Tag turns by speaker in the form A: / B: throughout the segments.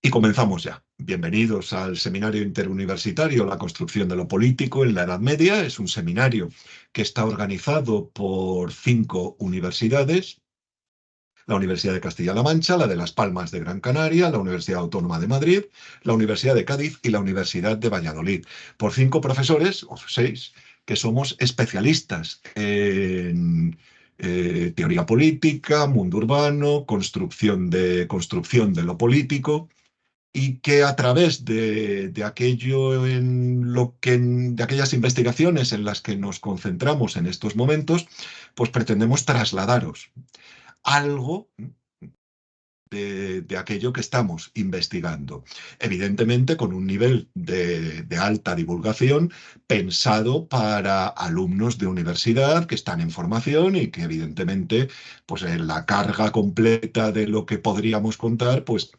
A: Y comenzamos ya. Bienvenidos al Seminario Interuniversitario La Construcción de lo Político en la Edad Media. Es un seminario que está organizado por 5 universidades: la Universidad de Castilla-La Mancha, la de Las Palmas de Gran Canaria, la Universidad Autónoma de Madrid, la Universidad de Cádiz y la Universidad de Valladolid. Por 5 profesores, o 6, que somos especialistas en teoría política, mundo urbano, construcción de lo político, y que a través de aquello de aquellas investigaciones en las que nos concentramos en estos momentos, pues pretendemos trasladaros algo de aquello que estamos investigando. Evidentemente con un nivel de alta divulgación pensado para alumnos de universidad que están en formación y que evidentemente pues en la carga completa de lo que podríamos contar pues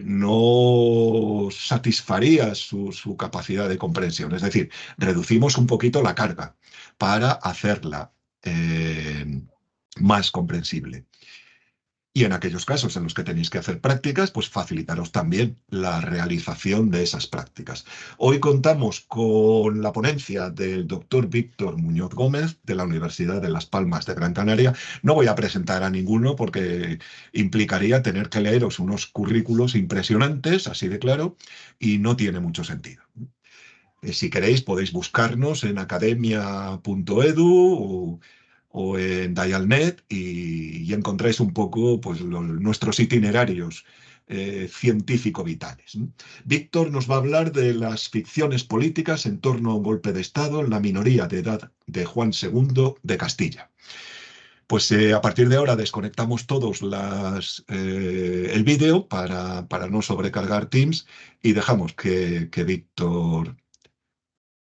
A: no satisfaría su capacidad de comprensión. Es decir, reducimos un poquito la carga para hacerla más comprensible. Y en aquellos casos en los que tenéis que hacer prácticas, pues facilitaros también la realización de esas prácticas. Hoy contamos con la ponencia del doctor Víctor Muñoz Gómez, de la Universidad de Las Palmas de Gran Canaria. No voy a presentar a ninguno porque implicaría tener que leeros unos currículos impresionantes, así de claro, y no tiene mucho sentido. Si queréis, podéis buscarnos en academia.edu o en Dialnet y encontráis un poco pues, nuestros itinerarios científico-vitales. Víctor nos va a hablar de las ficciones políticas en torno a un golpe de Estado en la minoría de edad de Juan II de Castilla. Pues a partir de ahora desconectamos todos el vídeo para no sobrecargar Teams y dejamos que Víctor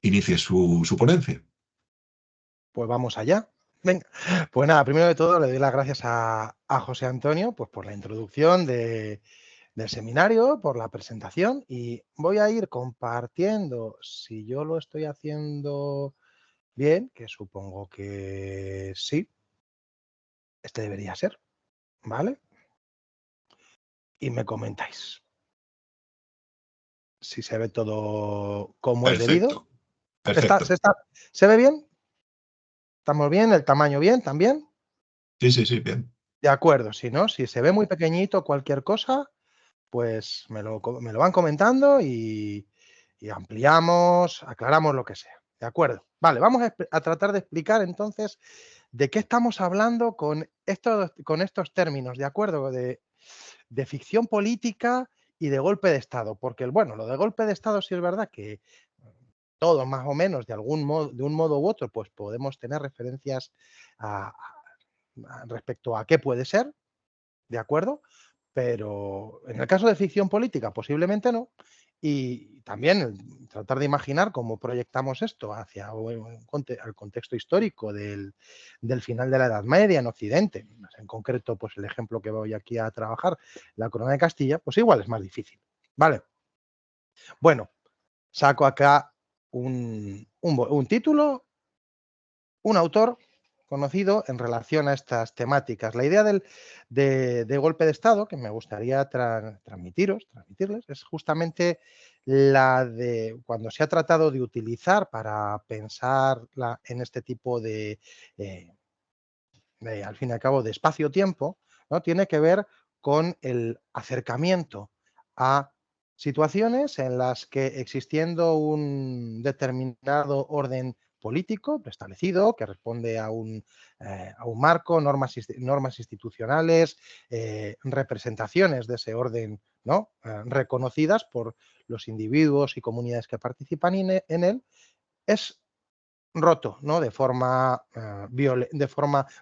A: inicie su ponencia.
B: Pues vamos allá. Venga, pues nada, primero de todo le doy las gracias a José Antonio pues por la introducción del seminario, por la presentación, y voy a ir compartiendo, si yo lo estoy haciendo bien, que supongo que sí, este debería ser, ¿vale? Y me comentáis si se ve todo como es debido.
A: Perfecto.
B: ¿Se ve bien? ¿Estamos bien? ¿El tamaño bien también?
A: Sí, bien.
B: De acuerdo, si no, si se ve muy pequeñito cualquier cosa, pues me lo van comentando y ampliamos, aclaramos lo que sea. ¿De acuerdo? Vale, vamos a tratar de explicar entonces de qué estamos hablando con estos términos, ¿de acuerdo? De ficción política y de golpe de Estado. Porque, bueno, lo de golpe de Estado sí es verdad que todos más o menos de un modo u otro, pues podemos tener referencias respecto a qué puede ser, ¿de acuerdo? Pero en el caso de ficción política posiblemente no. Y también tratar de imaginar cómo proyectamos esto hacia el contexto histórico del final de la Edad Media en Occidente, en concreto pues el ejemplo que voy aquí a trabajar, la Corona de Castilla, pues igual es más difícil. Vale. Bueno, saco acá un título, un autor conocido en relación a estas temáticas. La idea de golpe de Estado que me gustaría transmitirles, es justamente la de cuando se ha tratado de utilizar para pensar en este tipo eh, al fin y al cabo, de espacio-tiempo, ¿no? Tiene que ver con el acercamiento a situaciones en las que existiendo un determinado orden político establecido que responde a un marco, normas institucionales, representaciones de ese orden, ¿no? Reconocidas por los individuos y comunidades que participan en él, es roto, ¿no? De forma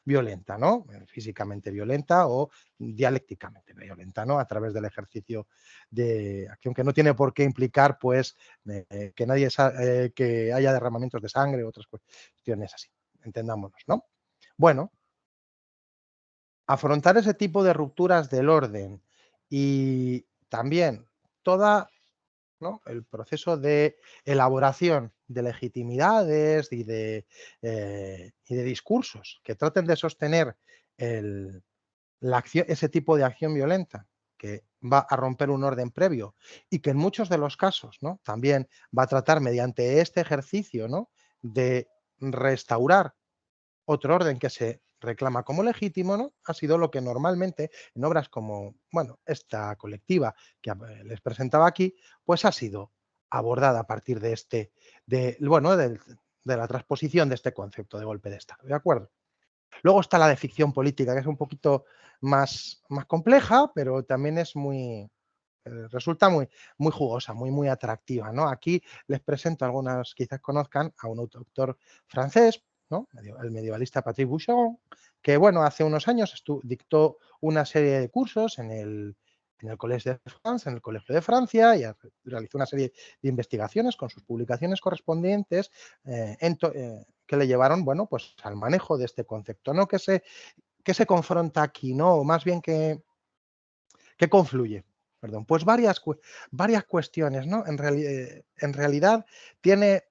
B: violenta, ¿no? Físicamente violenta o dialécticamente violenta, ¿no? A través del ejercicio de acción que no tiene por qué implicar, pues, que haya derramamientos de sangre o otras cuestiones así, entendámonos, ¿no? Bueno, afrontar ese tipo de rupturas del orden y también toda, ¿no? El proceso de elaboración de legitimidades y de discursos que traten de sostener ese tipo de acción violenta, que va a romper un orden previo y que en muchos de los casos, ¿no?, también va a tratar mediante este ejercicio, ¿no?, de restaurar otro orden que se reclama como legítimo, ¿no?, ha sido lo que normalmente en obras como, bueno, esta colectiva que les presentaba aquí, pues ha sido abordada a partir de bueno, de la transposición de este concepto de golpe de Estado, ¿de acuerdo? Luego está la de ficción política, que es un poquito más compleja, pero también es resulta muy jugosa, muy atractiva, ¿no? Aquí les presento algunas, quizás conozcan a un autor francés, ¿no?, el medievalista Patrick Boucheron, que, bueno, hace unos años dictó una serie de cursos en el Collège de France, en el Colegio de Francia, y realizó una serie de investigaciones con sus publicaciones correspondientes que le llevaron, bueno, pues al manejo de este concepto, ¿no? ¿Qué se confronta aquí, no? O más bien que confluye. Perdón, pues varias cuestiones, ¿no? En realidad tiene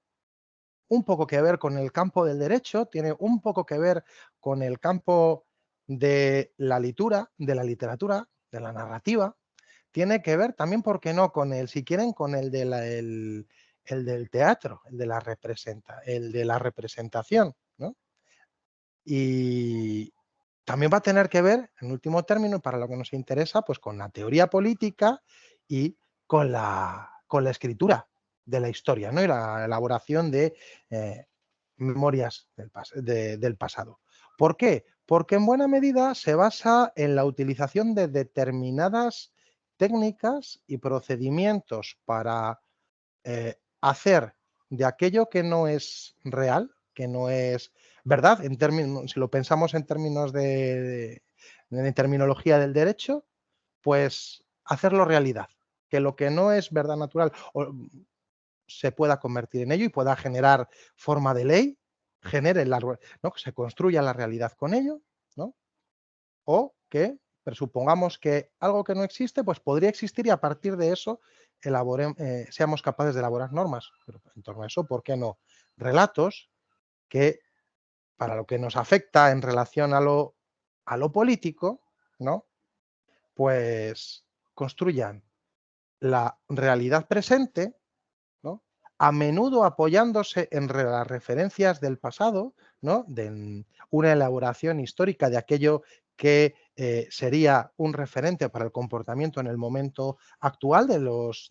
B: un poco que ver con el campo del derecho, tiene un poco que ver con el campo de la literatura, de la narrativa, tiene que ver también, ¿por qué no?, si quieren, con el del teatro, el de la representación, ¿no? Y también va a tener que ver, en último término, para lo que nos interesa, pues con la teoría política y con la escritura de la historia, ¿no?, y la elaboración de memorias del pasado. ¿Por qué? Porque en buena medida se basa en la utilización de determinadas técnicas y procedimientos para hacer de aquello que no es real, que no es verdad, si lo pensamos en términos de terminología del derecho, pues hacerlo realidad, que lo que no es verdad natural se pueda convertir en ello y pueda generar forma de ley, ¿no?, que se construya la realidad con ello, ¿no? O que presupongamos que algo que no existe, pues podría existir, y a partir de eso seamos capaces de elaborar normas. Pero en torno a eso, ¿por qué no? Relatos que, para lo que nos afecta en relación a lo político, ¿no?, pues construyan la realidad presente, ¿no?, a menudo apoyándose en las referencias del pasado, ¿no?, de una elaboración histórica de aquello que sería un referente para el comportamiento en el momento actual los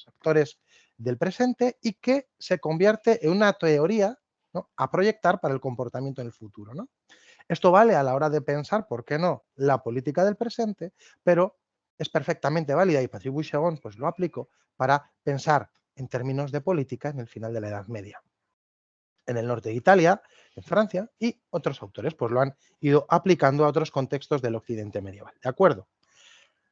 B: actores del presente, y que se convierte en una teoría, ¿no?, a proyectar para el comportamiento en el futuro, ¿no? Esto vale a la hora de pensar, ¿por qué no?, la política del presente, pero es perfectamente válida, y Patrick Boucheron pues lo aplicó para pensar en términos de política en el final de la Edad Media, en el norte de Italia, en Francia, y otros autores pues lo han ido aplicando a otros contextos del occidente medieval, ¿de acuerdo?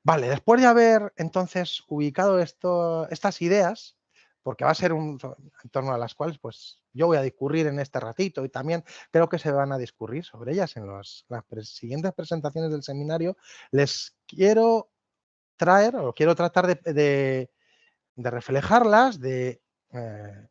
B: Vale, después de haber entonces ubicado estas ideas, porque va a ser en torno a las cuales pues yo voy a discurrir en este ratito, y también creo que se van a discurrir sobre ellas en las siguientes presentaciones del seminario, les quiero traer, o quiero tratar de reflejarlas, de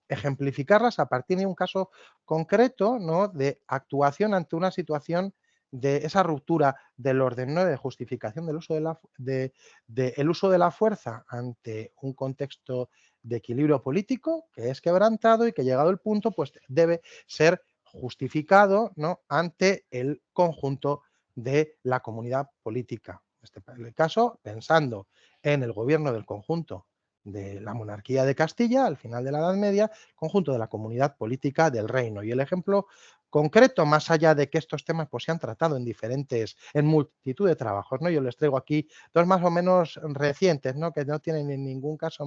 B: ejemplificarlas a partir de un caso concreto, ¿no?, de actuación ante una situación de esa ruptura del orden, ¿no?, de justificación del uso el uso de la fuerza ante un contexto de equilibrio político que es quebrantado y que, llegado el punto, pues debe ser justificado, ¿no?, ante el conjunto de la comunidad política. En este caso, pensando en el gobierno del conjunto de la monarquía de Castilla al final de la Edad Media, conjunto de la comunidad política del reino. Y el ejemplo concreto, más allá de que estos temas pues se han tratado en multitud de trabajos, ¿no? Yo les traigo aquí dos más o menos recientes, ¿no?, que no tienen en ningún caso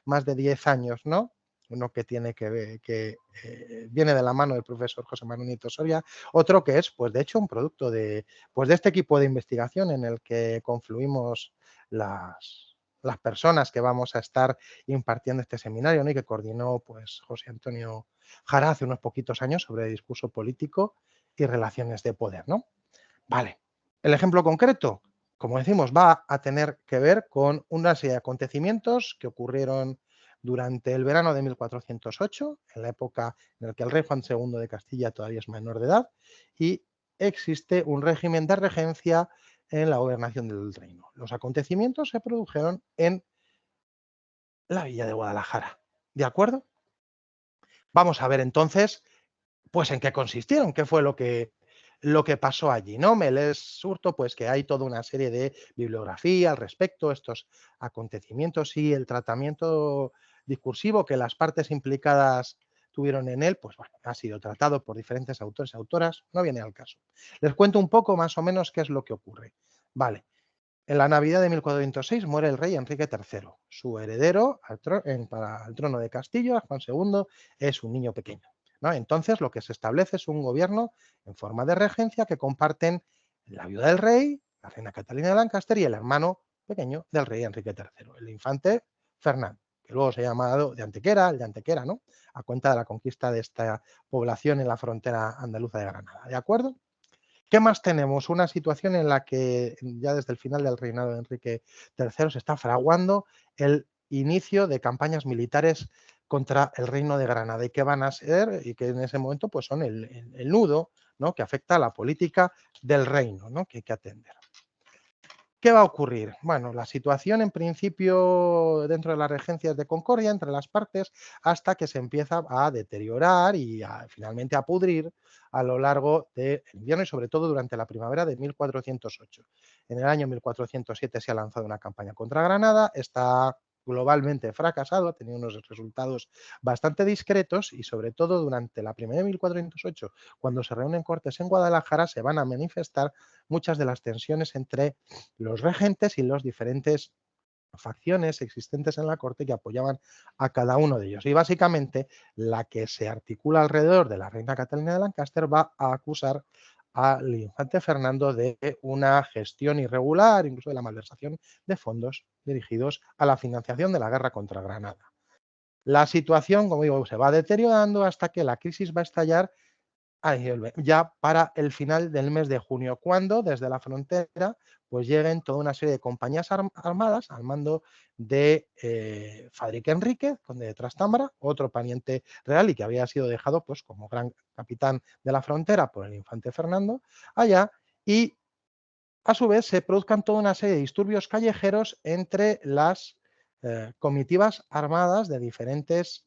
B: más de 10 años, ¿no? Uno que tiene que ver, que viene de la mano del profesor José Manuel Nieto Soria, otro que es, pues de hecho, un producto pues de este equipo de investigación en el que confluimos las personas que vamos a estar impartiendo este seminario, ¿no?, y que coordinó pues José Antonio Jara hace unos poquitos años sobre discurso político y relaciones de poder, ¿no? Vale. El ejemplo concreto, como decimos, va a tener que ver con una serie de acontecimientos que ocurrieron durante el verano de 1408, en la época en la que el rey Juan II de Castilla todavía es menor de edad, y existe un régimen de regencia en la gobernación del reino. Los acontecimientos se produjeron en la villa de Guadalajara. ¿De acuerdo? Vamos a ver entonces, pues en qué consistieron, qué fue lo que pasó allí, ¿no? Me les surto pues que hay toda una serie de bibliografía al respecto, estos acontecimientos y el tratamiento discursivo que las partes implicadas tuvieron en él, pues bueno, ha sido tratado por diferentes autores y autoras, no viene al caso. Les cuento un poco más o menos qué es lo que ocurre. Vale, en la Navidad de 1406 muere el rey Enrique III. Su heredero para el trono de Castilla, Juan II, es un niño pequeño, ¿no? Entonces lo que se establece es un gobierno en forma de regencia que comparten la viuda del rey, la reina Catalina de Lancaster y el hermano pequeño del rey Enrique III, el infante Fernando, que luego se ha llamado de Antequera, el de Antequera, ¿no? A cuenta de la conquista de esta población en la frontera andaluza de Granada. ¿De acuerdo? ¿Qué más tenemos? Una situación en la que ya desde el final del reinado de Enrique III se está fraguando el inicio de campañas militares contra el reino de Granada y que van a ser, y que en ese momento pues son el nudo, ¿no? Que afecta a la política del reino, ¿no? Que hay que atender. ¿Qué va a ocurrir? Bueno, la situación en principio dentro de las regencias de concordia entre las partes hasta que se empieza a deteriorar y finalmente a pudrir a lo largo del invierno y sobre todo durante la primavera de 1408. En el año 1407 se ha lanzado una campaña contra Granada, está globalmente fracasado, ha tenido unos resultados bastante discretos y sobre todo durante la primavera de 1408, cuando se reúnen cortes en Guadalajara, se van a manifestar muchas de las tensiones entre los regentes y los diferentes facciones existentes en la corte que apoyaban a cada uno de ellos. Y básicamente la que se articula alrededor de la reina Catalina de Lancaster va a acusar al infante Fernando de una gestión irregular, incluso de la malversación de fondos dirigidos a la financiación de la guerra contra Granada. La situación, como digo, se va deteriorando hasta que la crisis va a estallar ya para el final del mes de junio, cuando desde la frontera pues lleguen toda una serie de compañías armadas al mando de Fadrique Enríquez, conde de Trastámara, otro pariente real y que había sido dejado pues como gran capitán de la frontera por el infante Fernando allá, y a su vez se produzcan toda una serie de disturbios callejeros entre las comitivas armadas de diferentes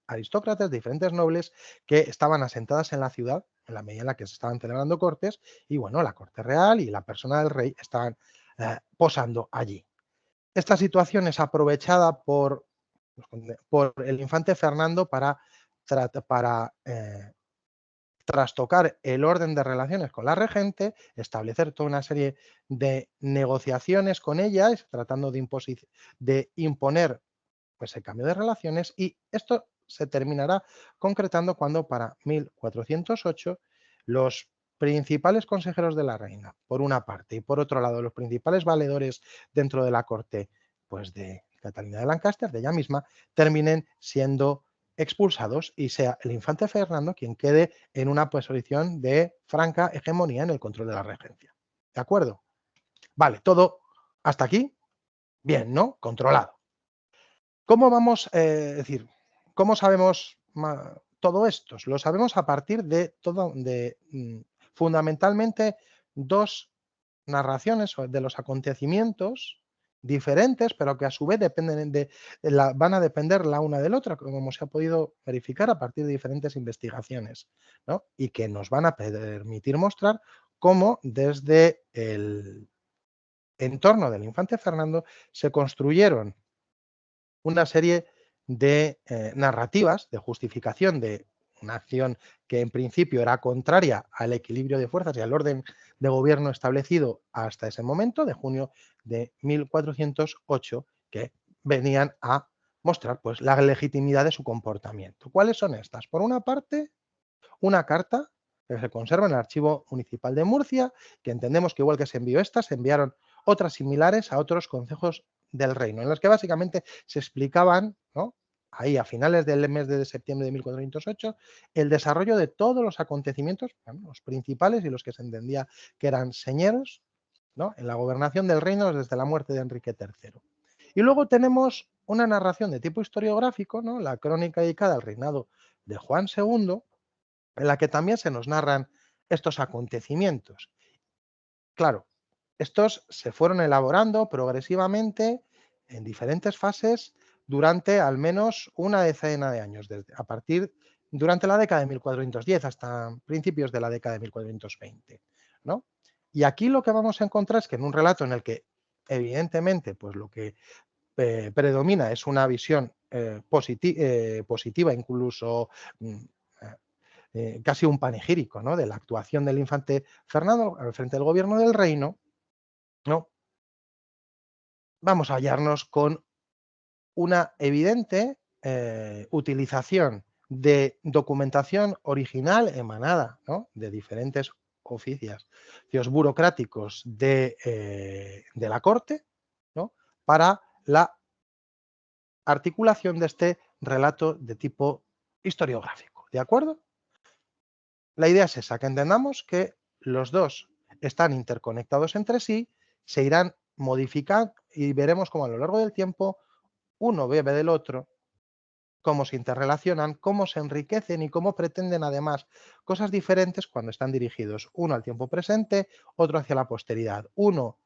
B: aristócratas, diferentes nobles que estaban asentadas en la ciudad en la medida en la que se estaban celebrando cortes y bueno, la corte real y la persona del rey estaban posando allí. Esta situación es aprovechada por el infante Fernando para trastocar el orden de relaciones con la regente, establecer toda una serie de negociaciones con ella, tratando de imponer pues el cambio de relaciones, y esto se terminará concretando cuando para 1408 los principales consejeros de la reina, por una parte, y por otro lado los principales valedores dentro de la corte pues de Catalina de Lancaster, de ella misma, terminen siendo expulsados y sea el infante Fernando quien quede en una posición de franca hegemonía en el control de la regencia. ¿De acuerdo? Vale, todo hasta aquí, bien, ¿no? Controlado. ¿Cómo vamos, decir, cómo sabemos todo esto? Lo sabemos a partir fundamentalmente dos narraciones de los acontecimientos diferentes, pero que a su vez van a depender la una de la otra, como se ha podido verificar a partir de diferentes investigaciones, ¿no? Y que nos van a permitir mostrar cómo desde el entorno del infante Fernando se construyeron una serie de narrativas de justificación de una acción que en principio era contraria al equilibrio de fuerzas y al orden de gobierno establecido hasta ese momento, de junio de 1408, que venían a mostrar pues, la legitimidad de su comportamiento. ¿Cuáles son estas? Por una parte, una carta que se conserva en el Archivo Municipal de Murcia, que entendemos que igual que se envió esta, se enviaron otras similares a otros concejos del reino, en las que básicamente se explicaban, ¿no? Ahí a finales del mes de septiembre de 1408, el desarrollo de todos los acontecimientos, bueno, los principales y los que se entendía que eran señeros, ¿no? En la gobernación del reino desde la muerte de Enrique III. Y luego tenemos una narración de tipo historiográfico, ¿no? La crónica dedicada al reinado de Juan II, en la que también se nos narran estos acontecimientos. Claro, estos se fueron elaborando progresivamente en diferentes fases durante al menos una decena de años, durante la década de 1410 hasta principios de la década de 1420, ¿no? Y aquí lo que vamos a encontrar es que en un relato en el que evidentemente pues lo que predomina es una visión positiva, incluso mm, casi un panegírico, ¿no?, de la actuación del infante Fernando al frente del gobierno del reino, ¿no? Vamos a hallarnos con una evidente utilización de documentación original emanada, ¿no?, de diferentes oficios burocráticos de la corte, ¿no?, para la articulación de este relato de tipo historiográfico. ¿De acuerdo? La idea es esa, que entendamos que los dos están interconectados entre sí, se irán modificando y veremos cómo a lo largo del tiempo uno bebe del otro, cómo se interrelacionan, cómo se enriquecen y cómo pretenden además cosas diferentes cuando están dirigidos uno al tiempo presente, otro hacia la posteridad. Uno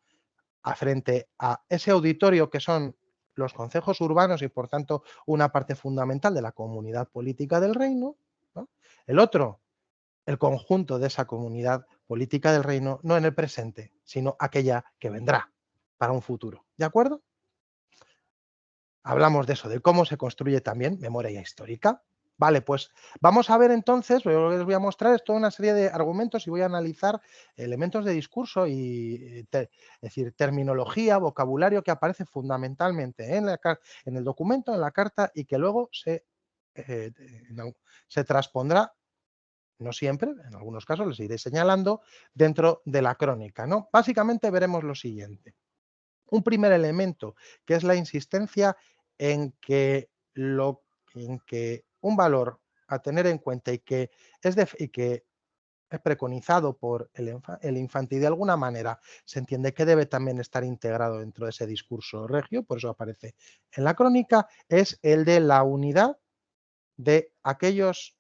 B: frente a ese auditorio que son los concejos urbanos y por tanto una parte fundamental de la comunidad política del reino, ¿no? El otro, el conjunto de esa comunidad política del reino, no en el presente, sino aquella que vendrá para un futuro. ¿De acuerdo? Hablamos de eso, de cómo se construye también memoria histórica. Vale, pues vamos a ver entonces, lo que les voy a mostrar es toda una serie de argumentos y voy a analizar elementos de discurso y, es decir, terminología, vocabulario que aparece fundamentalmente en el documento, en la carta y que luego eh, se transpondrá, no siempre, en algunos casos les iré señalando, dentro de la crónica, ¿no? Básicamente veremos lo siguiente. Un primer elemento, que es la insistencia en que, en que un valor a tener en cuenta y que es preconizado por el infante y de alguna manera se entiende que debe también estar integrado dentro de ese discurso regio, por eso aparece en la crónica, es el de la unidad de aquellos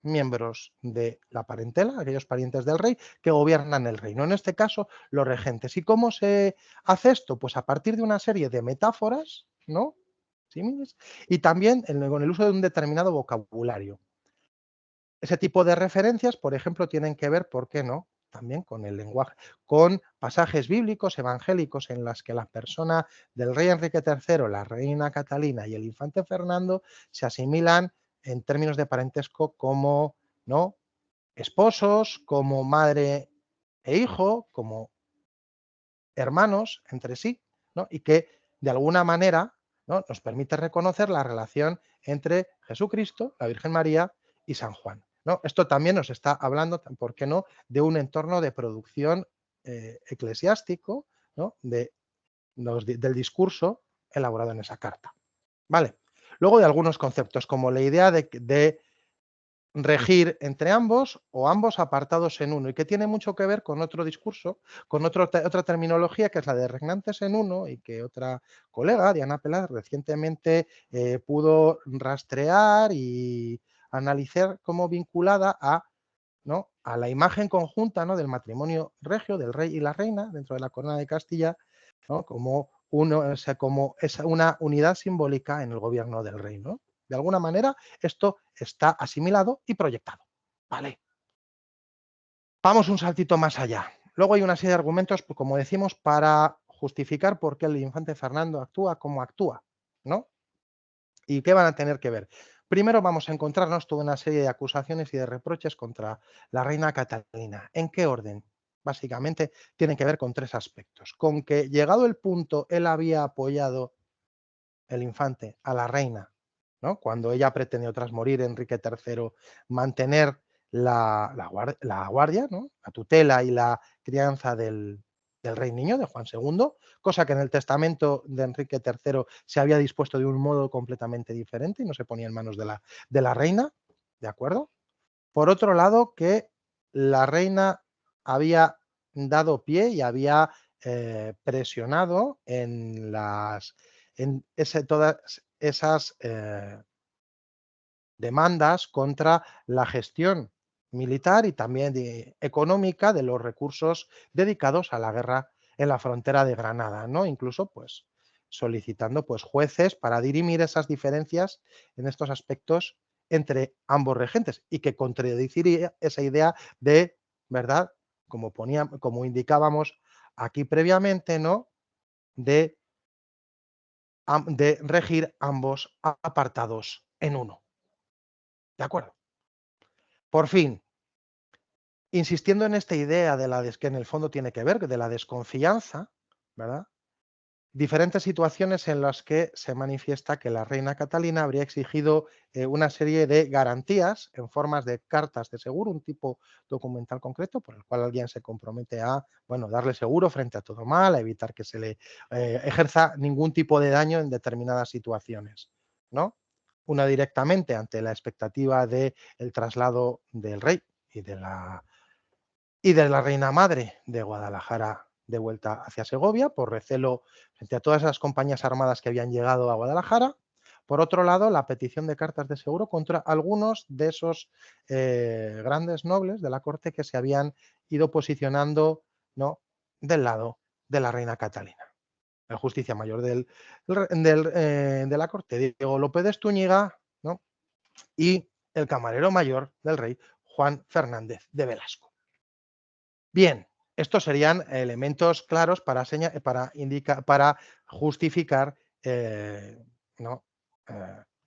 B: miembros de la parentela, aquellos parientes del rey que gobiernan el reino, en este caso los regentes. ¿Y cómo se hace esto? Pues a partir de una serie de metáforas, ¿no?, símiles, y también con el uso de un determinado vocabulario. Ese tipo de referencias, por ejemplo, tienen que ver, ¿por qué no?, también con el lenguaje, con pasajes bíblicos, evangélicos, en las que la persona del rey Enrique III, la reina Catalina y el infante Fernando se asimilan en términos de parentesco como, ¿no?, esposos, como madre e hijo, como hermanos entre sí, ¿no?, y que de alguna manera, ¿no?, nos permite reconocer la relación entre Jesucristo, la Virgen María y San Juan, ¿no? Esto también nos está hablando, ¿por qué no?, de un entorno de producción eclesiástico, ¿no?, del discurso elaborado en esa carta. ¿Vale? Luego de algunos conceptos, como la idea de regir entre ambos o ambos apartados en uno, y que tiene mucho que ver con otro discurso, con otra terminología que es la de regnantes en uno y que otra colega, Diana Peláez, recientemente pudo rastrear y analizar como vinculada a, ¿no?, a la imagen conjunta, ¿no?, del matrimonio regio del rey y la reina dentro de la corona de Castilla, ¿no?, como, o sea, como es una unidad simbólica en el gobierno del rey, ¿no? De alguna manera, esto está asimilado y proyectado. Vale. Vamos un saltito más allá. Luego hay una serie de argumentos, pues, como decimos, para justificar por qué el infante Fernando actúa como actúa, ¿no? ¿Y qué van a tener que ver? Primero vamos a encontrarnos toda una serie de acusaciones y de reproches contra la reina Catalina. ¿En qué orden? Básicamente tienen que ver con tres aspectos. Con que, llegado el punto, él había apoyado, el infante, a la reina, ¿no?, cuando ella pretendió, tras morir Enrique III, mantener la guardia, ¿no?, la tutela y la crianza del rey niño, de Juan II, cosa que en el testamento de Enrique III se había dispuesto de un modo completamente diferente y no se ponía en manos de la reina, ¿de acuerdo? Por otro lado, que la reina había dado pie y había presionado todas esas demandas contra la gestión militar y también económica de los recursos dedicados a la guerra en la frontera de Granada, ¿no? Incluso, pues, solicitando pues, jueces para dirimir esas diferencias en estos aspectos entre ambos regentes y que contradeciría esa idea de, ¿verdad? Como indicábamos aquí previamente, ¿no? De, de regir ambos apartados en uno. ¿De acuerdo? Por fin, insistiendo en esta idea de que en el fondo tiene que ver, de la desconfianza, ¿verdad? Diferentes situaciones en las que se manifiesta que la reina Catalina habría exigido una serie de garantías en formas de cartas de seguro, un tipo documental concreto por el cual alguien se compromete a, bueno, darle seguro frente a todo mal, a evitar que se le ejerza ningún tipo de daño en determinadas situaciones, ¿no? Una directamente ante la expectativa del traslado del rey y de la reina madre de Guadalajara de vuelta hacia Segovia, por recelo frente a todas las compañías armadas que habían llegado a Guadalajara. Por otro lado, la petición de cartas de seguro contra algunos de esos grandes nobles de la corte que se habían ido posicionando, ¿no?, del lado de la reina Catalina. El justicia mayor de la corte, Diego López de Estúñiga, ¿no?, y el camarero mayor del rey, Juan Fernández de Velasco. Bien, estos serían elementos claros para justificar ¿no?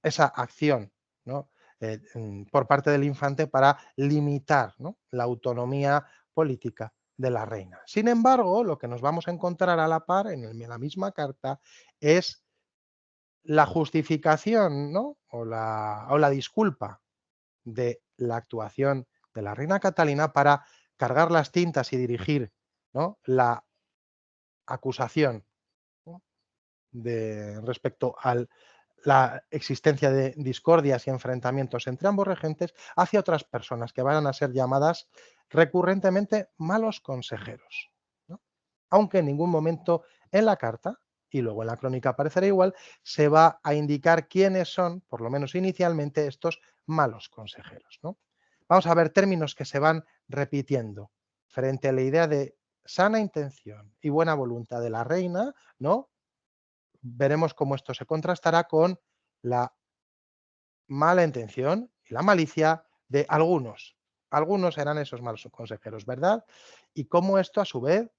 B: Esa acción, ¿no? Por parte del infante para limitar, ¿no?, la autonomía política de la reina. Sin embargo, lo que nos vamos a encontrar a la par en la misma carta es la justificación, ¿no?, o la disculpa de la actuación de la reina Catalina para cargar las tintas y dirigir, ¿no?, la acusación, ¿no?, respecto a la existencia de discordias y enfrentamientos entre ambos regentes hacia otras personas que van a ser llamadas recurrentemente malos consejeros, ¿no? Aunque en ningún momento en la carta, y luego en la crónica aparecerá igual, se va a indicar quiénes son, por lo menos inicialmente, estos malos consejeros, ¿no? Vamos a ver términos que se van repitiendo frente a la idea de sana intención y buena voluntad de la reina, ¿no? Veremos cómo esto se contrastará con la mala intención y la malicia de algunos. Algunos eran esos malos consejeros, ¿verdad? Y cómo esto a su vez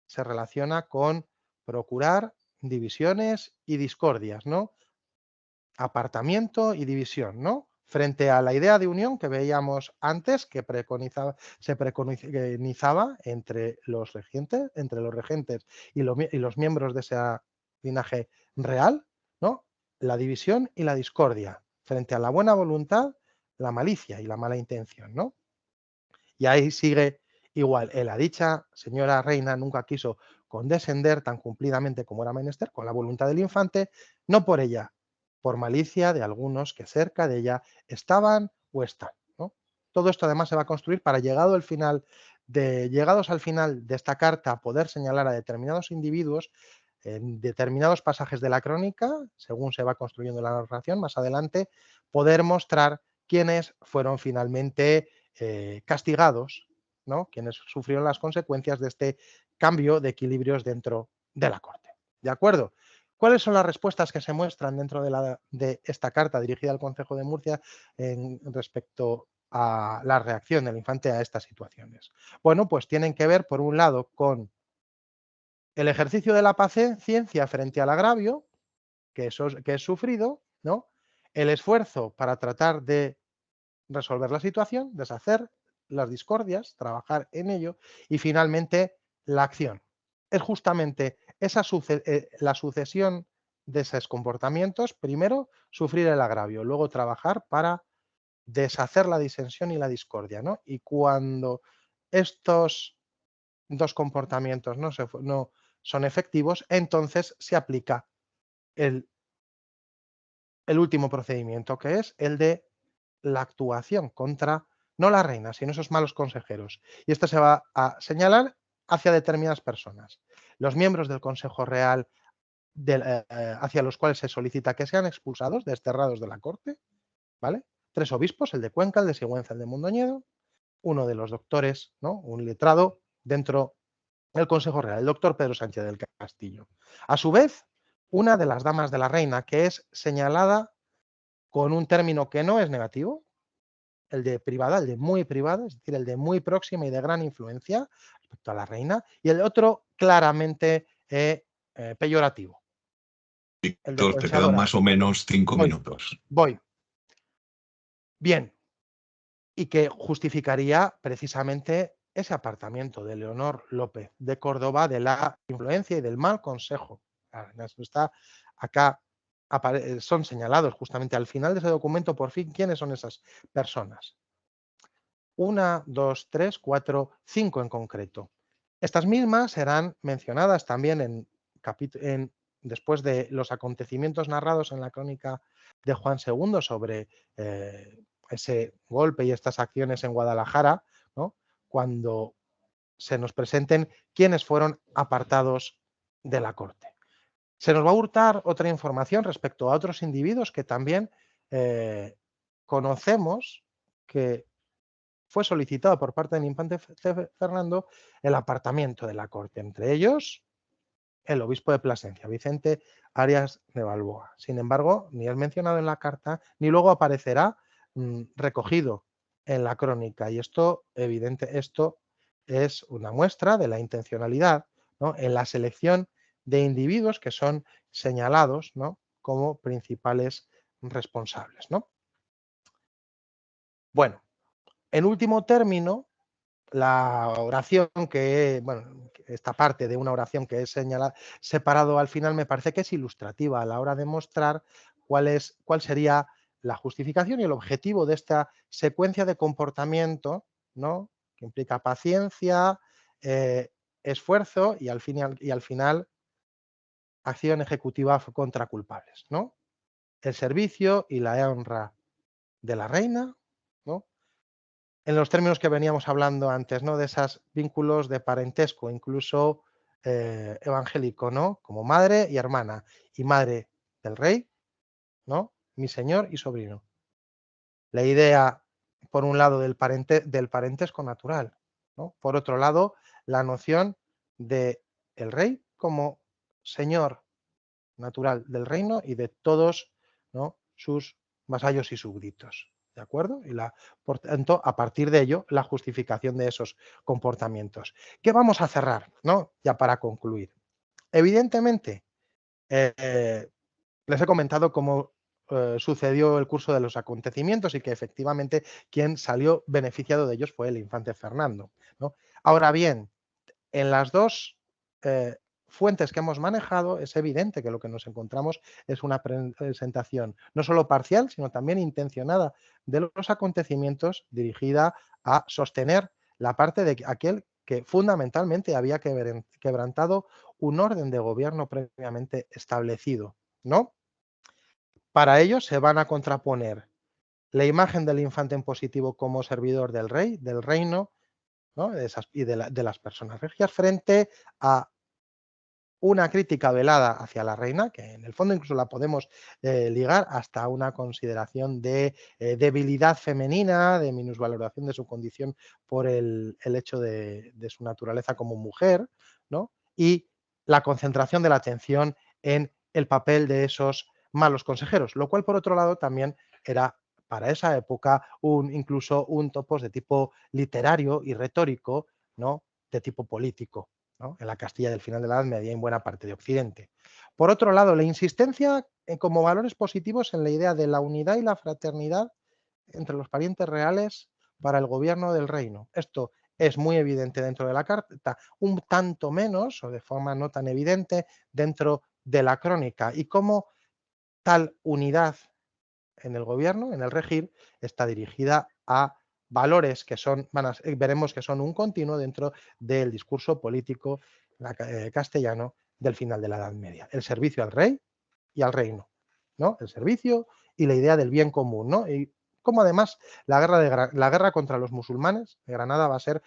B: se relaciona con procurar divisiones y discordias, ¿no? Apartamiento y división, ¿no? Frente a la idea de unión que veíamos antes, que se preconizaba entre los regentes y los miembros de ese linaje real, ¿no? La división y la discordia. Frente a la buena voluntad, la malicia y la mala intención, ¿no? Y ahí sigue igual. La dicha señora reina nunca quiso condescender tan cumplidamente como era menester con la voluntad del infante, no por ella, por malicia de algunos que cerca de ella estaban o están, ¿no? Todo esto además se va a construir para llegados al final de esta carta, poder señalar a determinados individuos en determinados pasajes de la crónica, según se va construyendo la narración más adelante, poder mostrar quiénes fueron finalmente castigados, ¿no?, quienes sufrieron las consecuencias de este cambio de equilibrios dentro de la corte. ¿De acuerdo? ¿Cuáles son las respuestas que se muestran dentro de esta carta dirigida al Consejo de Murcia respecto a la reacción del infante a estas situaciones? Bueno, pues tienen que ver, por un lado, con el ejercicio de la paciencia frente al agravio que es sufrido, ¿no? El esfuerzo para tratar de resolver la situación, deshacer las discordias, trabajar en ello y finalmente la acción. Es justamente la sucesión de esos comportamientos, primero sufrir el agravio, luego trabajar para deshacer la disensión y la discordia, ¿no? Y cuando estos dos comportamientos no son efectivos, entonces se aplica el, el último procedimiento, que es el de la actuación contra, no la reina, sino esos malos consejeros. Y esto se va a señalar hacia determinadas personas. Los miembros del Consejo Real hacia los cuales se solicita que sean expulsados, desterrados de la corte, ¿vale? 3 obispos, el de Cuenca, el de Sigüenza, el de Mondoñedo. uno de los doctores, ¿no? Un letrado dentro del Consejo Real, el doctor Pedro Sánchez del Castillo. A su vez, una de las damas de la reina, que es señalada con un término que no es negativo, el de privada, el de muy privada, es decir, el de muy próxima y de gran influencia respecto a la reina, y el otro claramente peyorativo, el de
A: Te quedan
B: prensadora.
A: más o menos 5
B: Voy,
A: minutos.
B: voy. Bien, y que justificaría precisamente ese apartamiento de Leonor López de Córdoba de la influencia y del mal consejo. Está acá, son señalados justamente al final de ese documento, por fin, quiénes son esas personas. 1, 2, 3, 4, 5 en concreto. Estas mismas serán mencionadas también después de los acontecimientos narrados en la crónica de Juan II sobre ese golpe y estas acciones en Guadalajara, ¿no? Cuando se nos presenten quiénes fueron apartados de la corte. Se nos va a hurtar otra información respecto a otros individuos que también conocemos que fue solicitado por parte del infante Fernando el apartamiento de la corte, entre ellos el obispo de Plasencia, Vicente Arias de Balboa. Sin embargo, ni es mencionado en la carta, ni luego aparecerá recogido en la crónica. Y esto es una muestra de la intencionalidad, ¿no?, en la selección de individuos que son señalados, ¿no?, como principales responsables, ¿no? Bueno, en último término, la oración bueno, esta parte de una oración que es separado al final me parece que es ilustrativa a la hora de mostrar cuál sería la justificación y el objetivo de esta secuencia de comportamiento, ¿no?, que implica paciencia, esfuerzo y al final acción ejecutiva contra culpables, ¿no? El servicio y la honra de la reina, ¿no?, en los términos que veníamos hablando antes, ¿no?, de esos vínculos de parentesco, incluso evangélico, ¿no?, como madre y hermana, y madre del rey, ¿no?, mi señor y sobrino. La idea, por un lado, del parentesco natural, ¿no? Por otro lado, la noción de el rey como señor natural del reino y de todos, ¿no?, sus vasallos y súbditos. ¿De acuerdo? Por tanto, a partir de ello, la justificación de esos comportamientos. ¿Qué vamos a cerrar, ¿no?, ya para concluir? Evidentemente, les he comentado cómo sucedió el curso de los acontecimientos y que efectivamente quien salió beneficiado de ellos fue el infante Fernando, ¿no? Ahora bien, en las dos fuentes que hemos manejado, es evidente que lo que nos encontramos es una presentación no solo parcial, sino también intencionada de los acontecimientos, dirigida a sostener la parte de aquel que fundamentalmente había quebrantado un orden de gobierno previamente establecido, ¿no? Para ello se van a contraponer la imagen del infante en positivo como servidor del rey, del reino, ¿no?, y de las personas regias, frente a una crítica velada hacia la reina, que en el fondo incluso la podemos ligar hasta una consideración de debilidad femenina, de minusvaloración de su condición por el hecho de su naturaleza como mujer, ¿no?, y la concentración de la atención en el papel de esos malos consejeros, lo cual por otro lado también era para esa época incluso un topos de tipo literario y retórico, ¿no?, de tipo político, ¿no?, en la Castilla del final de la Edad Media y en buena parte de Occidente. Por otro lado, la insistencia como valores positivos en la idea de la unidad y la fraternidad entre los parientes reales para el gobierno del reino. Esto es muy evidente dentro de la carta, un tanto menos, o de forma no tan evidente, dentro de la crónica, y cómo tal unidad en el gobierno, en el regir, está dirigida a valores que veremos que son un continuo dentro del discurso político castellano del final de la Edad Media. El servicio al rey y al reino, ¿no? El servicio y la idea del bien común, ¿no? Y como además la guerra contra los musulmanes de Granada va a ser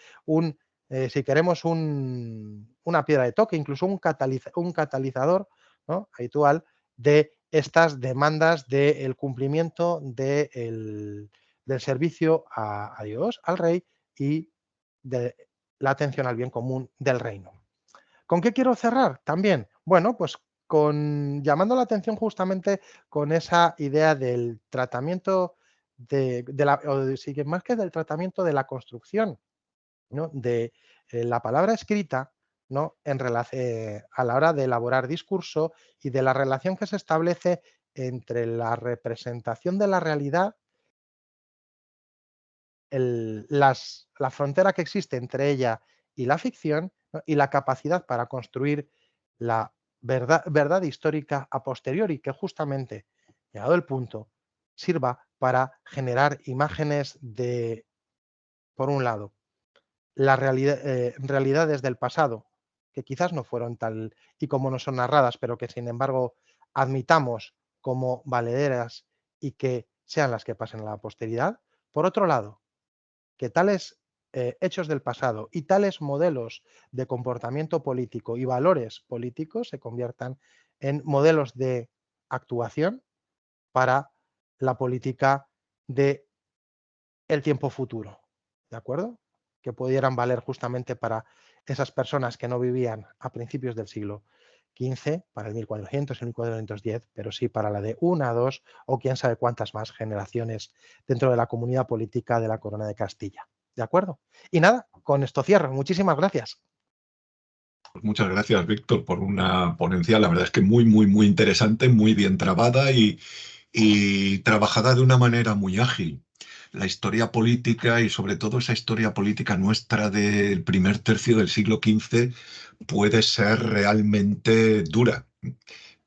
B: si queremos, una piedra de toque, incluso un catalizador, ¿no?, habitual de estas demandas del cumplimiento del servicio a Dios, al rey y de la atención al bien común del reino. ¿Con qué quiero cerrar? También, bueno, pues con llamando la atención justamente con esa idea del tratamiento más que del tratamiento de la construcción, ¿no? De la palabra escrita, ¿no? A la hora de elaborar discurso y de la relación que se establece entre la representación de la realidad, la frontera que existe entre ella y la ficción, ¿no? Y la capacidad para construir la verdad histórica a posteriori, que justamente, llegado el punto, sirva para generar imágenes de, por un lado, realidades del pasado, que quizás no fueron tal y como no son narradas, pero que sin embargo admitamos como valederas y que sean las que pasen a la posteridad. Por otro lado, que tales hechos del pasado y tales modelos de comportamiento político y valores políticos se conviertan en modelos de actuación para la política de el tiempo futuro, ¿de acuerdo? Que pudieran valer justamente para esas personas que no vivían a principios del siglo XV, para el 1400, el 1410, pero sí para la de una, dos o quién sabe cuántas más generaciones dentro de la comunidad política de la Corona de Castilla. ¿De acuerdo? Y nada, con esto cierro. Muchísimas gracias.
A: Pues muchas gracias, Víctor, por una ponencia, la verdad es que muy, muy, muy interesante, muy bien trabada y trabajada de una manera muy ágil. La historia política y sobre todo esa historia política nuestra del primer tercio del siglo XV puede ser realmente dura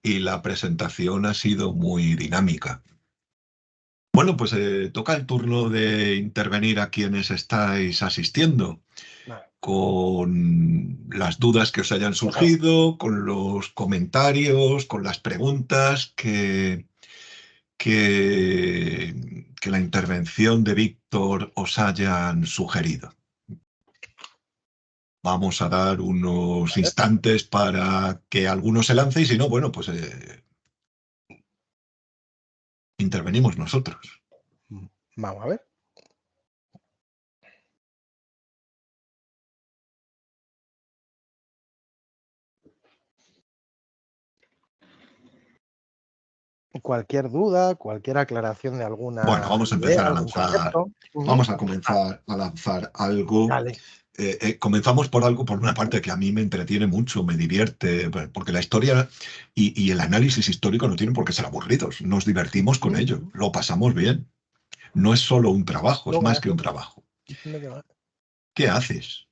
A: y la presentación ha sido muy dinámica. Bueno, pues toca el turno de intervenir a quienes estáis asistiendo
B: Vale.
A: con las dudas que os hayan surgido, con los comentarios, con las preguntas que la intervención de Víctor os hayan sugerido. Vamos a dar unos instantes para que alguno se lance y si no, bueno, pues intervenimos nosotros.
B: Vamos a ver. Cualquier duda, cualquier aclaración de
A: Bueno,
B: alguna
A: vamos a
B: idea,
A: empezar a
B: algún
A: lanzar,
B: concepto.
A: vamos a comenzar a lanzar algo.
B: Dale.
A: Comenzamos por algo, por una parte que a mí me entretiene mucho, me divierte, porque la historia y el análisis histórico no tienen por qué ser aburridos. Nos divertimos con ello, lo pasamos bien. No es solo un trabajo, es
B: Luego
A: más
B: ya.
A: que un trabajo.
B: Diciendo que va.
A: ¿Qué haces?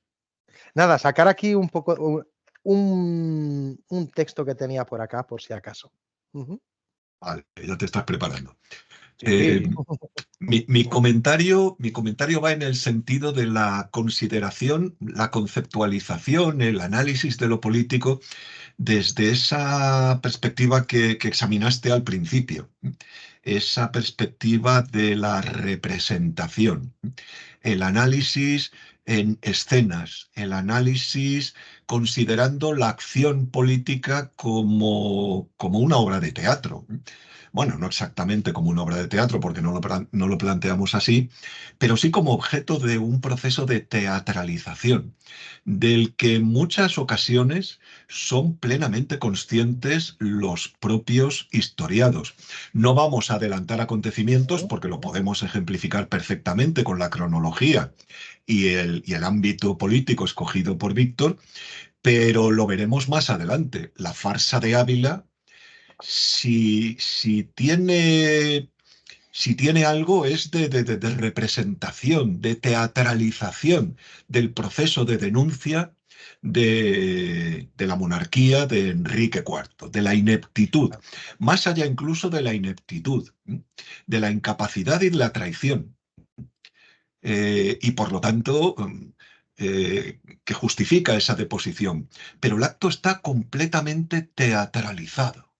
B: Nada, sacar aquí un poco un texto que tenía por acá, por si acaso. Ujú.
A: Vale, ya te estás preparando. Eh,
B: Sí.
A: mi comentario va en el sentido de la consideración, la conceptualización, el análisis de lo político desde esa perspectiva que examinaste al principio, esa perspectiva de la representación, el análisis en escenas, el análisis considerando la acción política como una obra de teatro. Bueno, no exactamente como una obra de teatro, porque no lo planteamos así, pero sí como objeto de un proceso de teatralización, del que en muchas ocasiones son plenamente conscientes los propios historiados. No vamos a adelantar acontecimientos porque lo podemos ejemplificar perfectamente con la cronología y el ámbito político escogido por Víctor, pero lo veremos más adelante. La farsa de Ávila, si tiene algo, es de representación, de teatralización del proceso de denuncia de la monarquía de Enrique IV, de la ineptitud, más allá incluso de la ineptitud, de la incapacidad y de la traición. Y por lo tanto, que justifica esa deposición. Pero el acto está completamente teatralizado.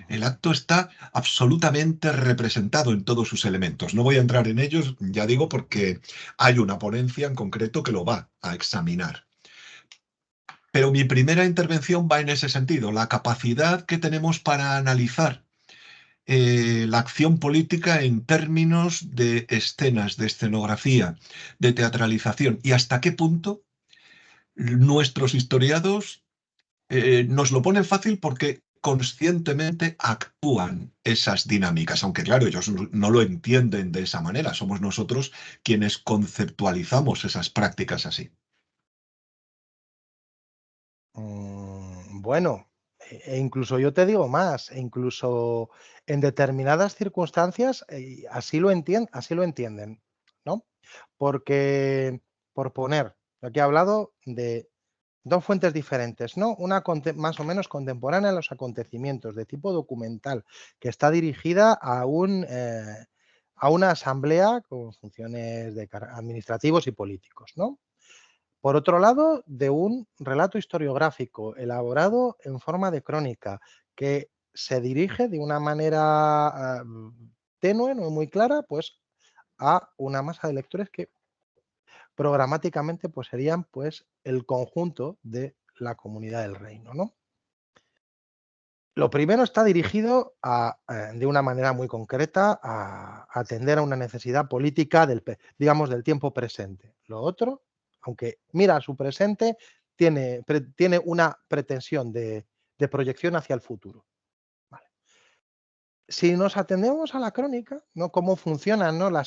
A: El acto está absolutamente representado en todos sus elementos. No voy a entrar en ellos, ya digo, porque hay una ponencia en concreto que lo va a examinar. Pero mi primera intervención va en ese sentido, la capacidad que tenemos para analizar la acción política en términos de escenas, de escenografía, de teatralización y hasta qué punto nuestros historiados nos lo ponen fácil porque conscientemente actúan esas dinámicas, aunque claro, ellos no lo entienden de esa manera, somos nosotros quienes conceptualizamos esas prácticas así.
B: Bueno, incluso yo te digo más, incluso en determinadas circunstancias así lo entienden, ¿no? Porque, por poner, aquí he hablado de dos fuentes diferentes, ¿no? Una más o menos contemporánea a los acontecimientos, de tipo documental, que está dirigida a una asamblea con funciones administrativos y políticos, ¿no? Por otro lado, de un relato historiográfico elaborado en forma de crónica, que se dirige de una manera tenue, no muy clara, pues a una masa de lectores que programáticamente pues serían pues el conjunto de la comunidad del reino, ¿no? Lo primero está dirigido de una manera muy concreta a atender a una necesidad política digamos, del tiempo presente. Lo otro, aunque mira a su presente, tiene una pretensión de proyección hacia el futuro. Vale. Si nos atendemos a la crónica, ¿no? Cómo funcionan, ¿no? La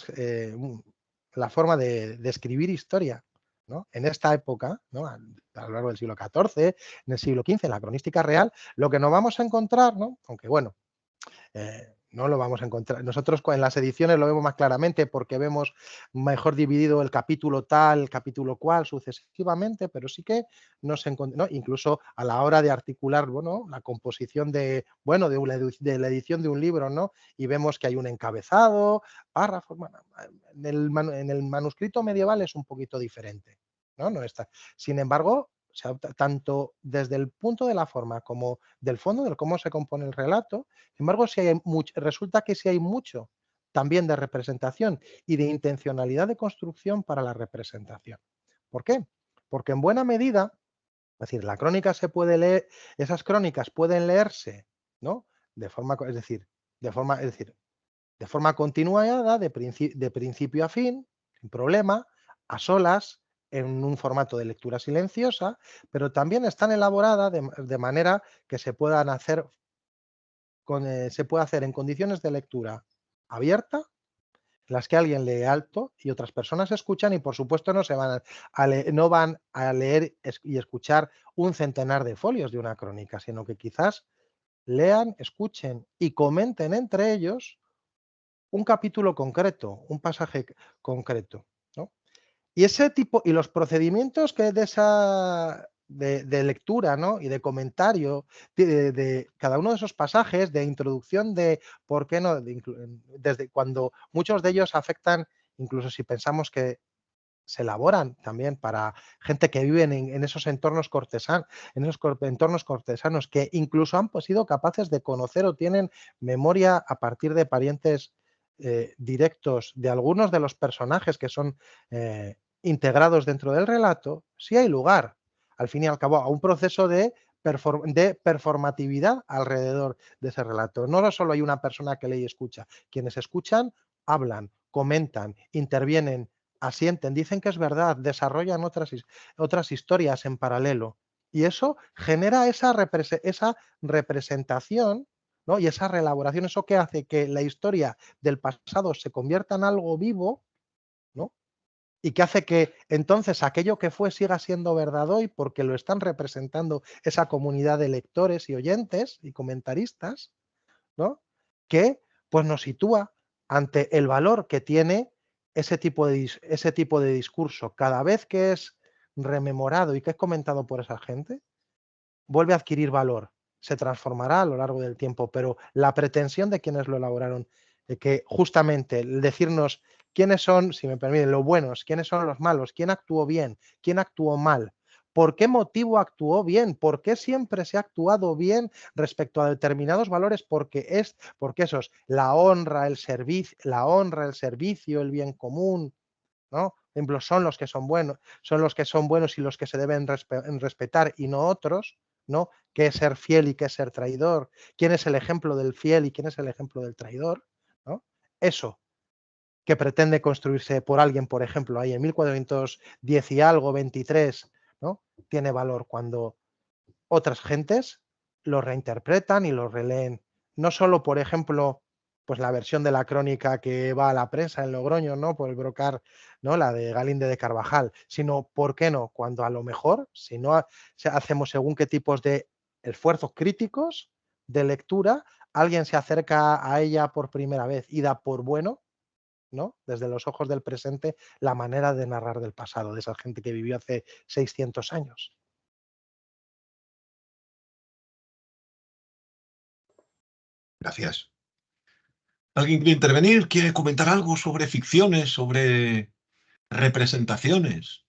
B: forma de escribir historia, ¿no? En esta época, ¿no? A lo largo del siglo XIV, en el siglo XV, en la cronística real, lo que nos vamos a encontrar, ¿no? Aunque bueno, no lo vamos a encontrar. Nosotros en las ediciones lo vemos más claramente porque vemos mejor dividido el capítulo tal, el capítulo cual, sucesivamente, pero sí que nos encontramos, ¿no? Incluso a la hora de articular, bueno, la composición de la edición de un libro, ¿no? Y vemos que hay un encabezado, párrafos. Bueno, en el manuscrito medieval es un poquito diferente, ¿no? No está. Sin embargo, o sea, tanto desde el punto de la forma como del fondo, de cómo se compone el relato, sin embargo, resulta que sí hay mucho también de representación y de intencionalidad de construcción para la representación. ¿Por qué? Porque en buena medida, es decir, la crónica se puede leer, esas crónicas pueden leerse, ¿no? Es decir, de forma continuada, de principio a fin, sin problema, a solas, en un formato de lectura silenciosa, pero también están elaboradas de manera que se puede hacer en condiciones de lectura abierta, en las que alguien lee alto y otras personas escuchan y por supuesto no van a leer y escuchar un centenar de folios de una crónica, sino que quizás lean, escuchen y comenten entre ellos un capítulo concreto, un pasaje concreto, ¿no? Y ese tipo, y los procedimientos que de lectura, ¿no? Y de comentario de cada uno de esos pasajes, de introducción de por qué no, desde cuando muchos de ellos afectan, incluso si pensamos que se elaboran también para gente que vive en esos entornos entornos cortesanos, que incluso han sido capaces de conocer o tienen memoria a partir de parientes directos de algunos de los personajes que son integrados dentro del relato, sí hay lugar, al fin y al cabo, a un proceso de performatividad alrededor de ese relato. No solo hay una persona que lee y escucha, quienes escuchan hablan, comentan, intervienen, asienten, dicen que es verdad, desarrollan otras historias en paralelo. Y eso genera esa representación, ¿no? Y esa reelaboración, eso que hace que la historia del pasado se convierta en algo vivo, ¿no? Y que hace que entonces aquello que fue siga siendo verdad hoy porque lo están representando esa comunidad de lectores y oyentes y comentaristas, ¿no? Que pues nos sitúa ante el valor que tiene ese tipo de discurso. Cada vez que es rememorado y que es comentado por esa gente, vuelve a adquirir valor, se transformará a lo largo del tiempo, pero la pretensión de quienes lo elaboraron, de que justamente el decirnos quiénes son, si me permiten, los buenos, quiénes son los malos, quién actuó bien, quién actuó mal, por qué motivo actuó bien, por qué siempre se ha actuado bien respecto a determinados valores, porque esos, la honra, el servicio, el bien común, ¿no? Por ejemplo, son los que son buenos y los que se deben respetar y no otros, ¿no? ¿Qué es ser fiel y qué es ser traidor? ¿Quién es el ejemplo del fiel y quién es el ejemplo del traidor? ¿No? Eso que pretende construirse por alguien, por ejemplo, ahí en 1410 y algo, 23, ¿no? Tiene valor cuando otras gentes lo reinterpretan y lo releen. No solo, por ejemplo, pues la versión de la crónica que va a la prensa en Logroño, ¿no? Por el Brocar, ¿no? La de Galíndez de Carvajal, sino, ¿por qué no? Cuando a lo mejor, si no hacemos según qué tipos de esfuerzos críticos de lectura, alguien se acerca a ella por primera vez y da por bueno, ¿no? Desde los ojos del presente, la manera de narrar del pasado, de esa gente que vivió hace 600 años.
A: Gracias. ¿Alguien quiere intervenir? ¿Quiere comentar algo sobre ficciones, sobre representaciones?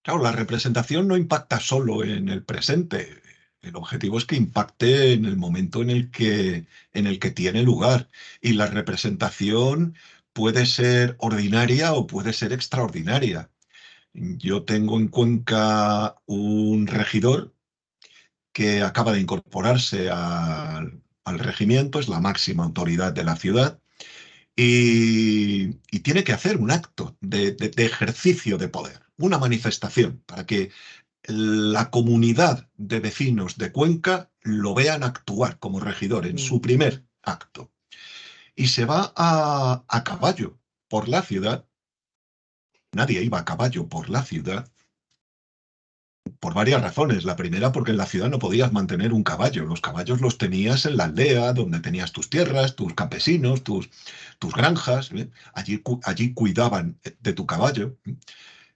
A: Claro, la representación no impacta solo en el presente. El objetivo es que impacte en el momento en el que tiene lugar. Y la representación puede ser ordinaria o puede ser extraordinaria. Yo tengo en Cuenca un regidor que acaba de incorporarse al regimiento, es la máxima autoridad de la ciudad, y tiene que hacer un acto de ejercicio de poder, una manifestación, para que la comunidad de vecinos de Cuenca lo vean actuar como regidor en
B: Mm.
A: su primer acto. Y se va a caballo por la ciudad. Nadie iba a caballo por la ciudad por varias razones. La primera, porque en la ciudad no podías mantener un caballo. Los caballos los tenías en la aldea, donde tenías tus tierras, tus campesinos, tus granjas. ¿Eh? Allí cuidaban de tu caballo.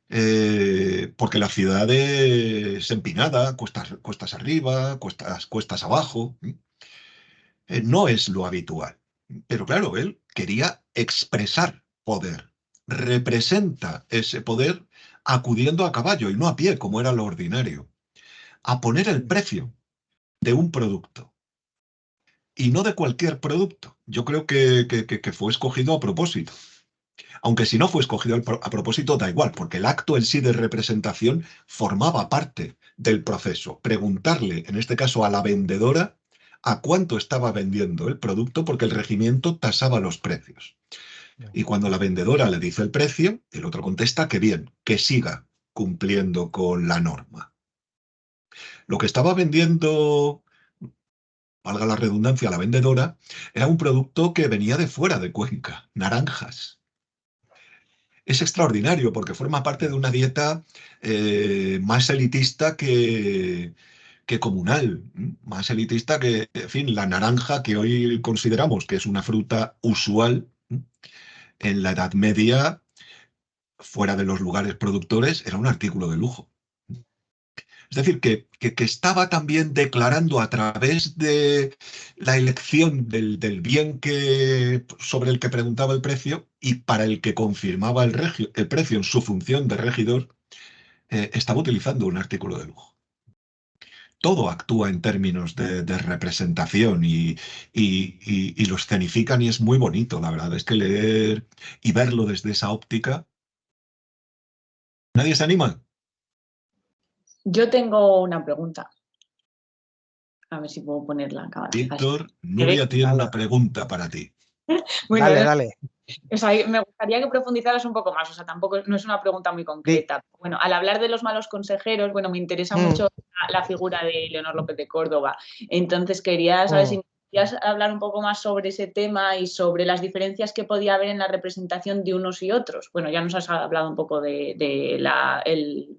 A: Porque la ciudad es empinada, cuestas arriba, cuestas abajo. No es lo habitual. Pero claro, él quería expresar poder. Representa ese poder acudiendo a caballo y no a pie, como era lo ordinario, a poner el precio de un producto. Y no de cualquier producto. Yo creo que fue escogido a propósito. Aunque si no fue escogido a propósito, da igual, porque el acto en sí de representación formaba parte del proceso. Preguntarle, en este caso a la vendedora, a cuánto estaba vendiendo el producto, porque el regimiento tasaba los precios. Y cuando la vendedora le dice el precio, el otro contesta que bien, que siga cumpliendo con la norma. Lo que estaba vendiendo, valga la redundancia, la vendedora, era un producto que venía de fuera de Cuenca, naranjas. Es extraordinario porque forma parte de una dieta más elitista que comunal, más elitista que, en fin, la naranja que hoy consideramos que es una fruta usual, en la Edad Media, fuera de los lugares productores, era un artículo de lujo. Es decir, que estaba también declarando a través de la elección del bien sobre el que preguntaba el precio y para el que confirmaba el precio en su función de regidor, estaba utilizando un artículo de lujo. Todo actúa en términos de representación y lo escenifican y es muy bonito, la verdad. Es que leer y verlo desde esa óptica. ¿Nadie se anima?
C: Yo tengo una pregunta. A ver si puedo poner la cámara.
A: Víctor, Nuria tiene una pregunta para ti.
C: Bueno,
B: Dale.
C: O sea, me gustaría que profundizaras un poco más, o sea, tampoco no es una pregunta muy concreta. Bueno, al hablar de los malos consejeros, bueno, me interesa mucho la figura de Leonor López de Córdoba. Entonces quería saber si querías hablar un poco más sobre ese tema y sobre las diferencias que podía haber en la representación de unos y otros. Bueno, ya nos has hablado un poco del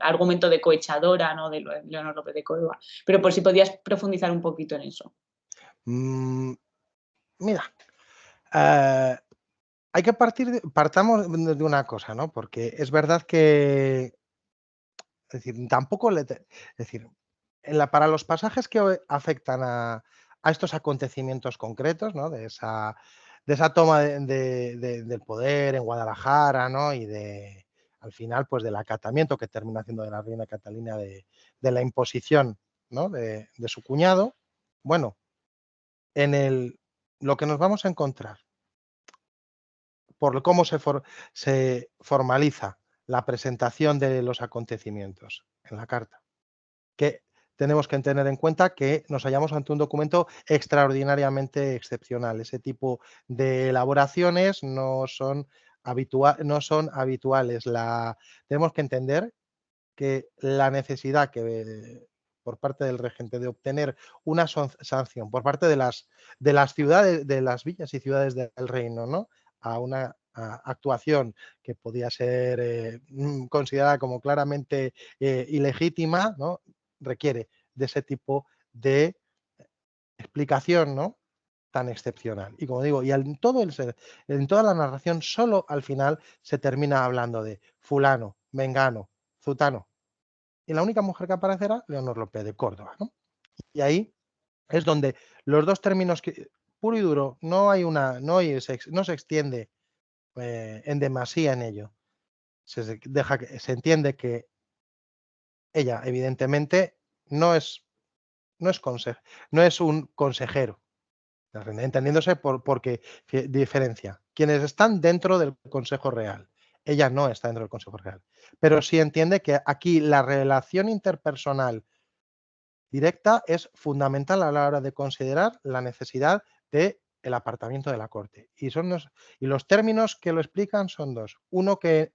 C: argumento de cohechadora, ¿no? De Leonor López de Córdoba, pero por si podías profundizar un poquito en eso.
B: Mira, hay que partamos de una cosa, ¿no? Porque es verdad que, es decir, tampoco es decir, para los pasajes que afectan a estos acontecimientos concretos, ¿no? De esa toma del poder en Guadalajara, ¿no? Y al final, pues del acatamiento que termina haciendo de la reina Catalina de la imposición, ¿no? De su cuñado. Bueno, lo que nos vamos a encontrar por cómo se formaliza la presentación de los acontecimientos en la carta, que tenemos que tener en cuenta que nos hallamos ante un documento extraordinariamente excepcional. Ese tipo de elaboraciones no son habituales. Tenemos que entender que la necesidad por parte del regente de obtener una sanción por parte de las ciudades, de las villas y ciudades del reino, ¿no? A una actuación que podía ser considerada como claramente ilegítima, ¿no? Requiere de ese tipo de explicación, ¿no? Tan excepcional. Y como digo, en toda la narración, solo al final se termina hablando de fulano, mengano, zutano. Y la única mujer que aparecerá, Leonor López de Córdoba, ¿no? Y ahí es donde los dos términos puro y duro, no se extiende en demasía en ello. Se entiende que ella, evidentemente, no es, no es un consejero, entendiéndose porque diferencia. Quienes están dentro del Consejo Real. Ella no está dentro del Consejo Real. Pero sí entiende que aquí la relación interpersonal directa es fundamental a la hora de considerar la necesidad del apartamiento de la corte. Y los términos que lo explican son dos. Uno que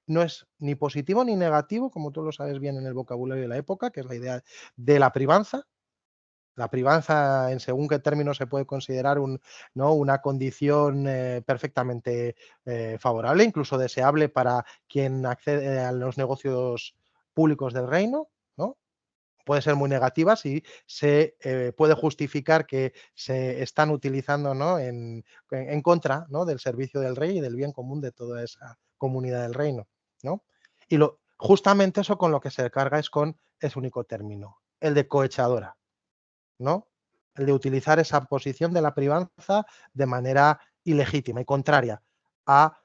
B: no es ni positivo ni negativo, como tú lo sabes bien en el vocabulario de la época, que es la idea de la privanza. La privanza, en según qué términos se puede considerar ¿no? una condición perfectamente favorable, incluso deseable para quien accede a los negocios públicos del reino, ¿no? Puede ser muy negativa si se puede justificar que se están utilizando, ¿no? en contra, ¿no? del servicio del rey y del bien común de toda esa comunidad del reino, ¿no? Y justamente eso con lo que se carga es con ese único término, el de cohechadora, ¿no? El de utilizar esa posición de la privanza de manera ilegítima y contraria a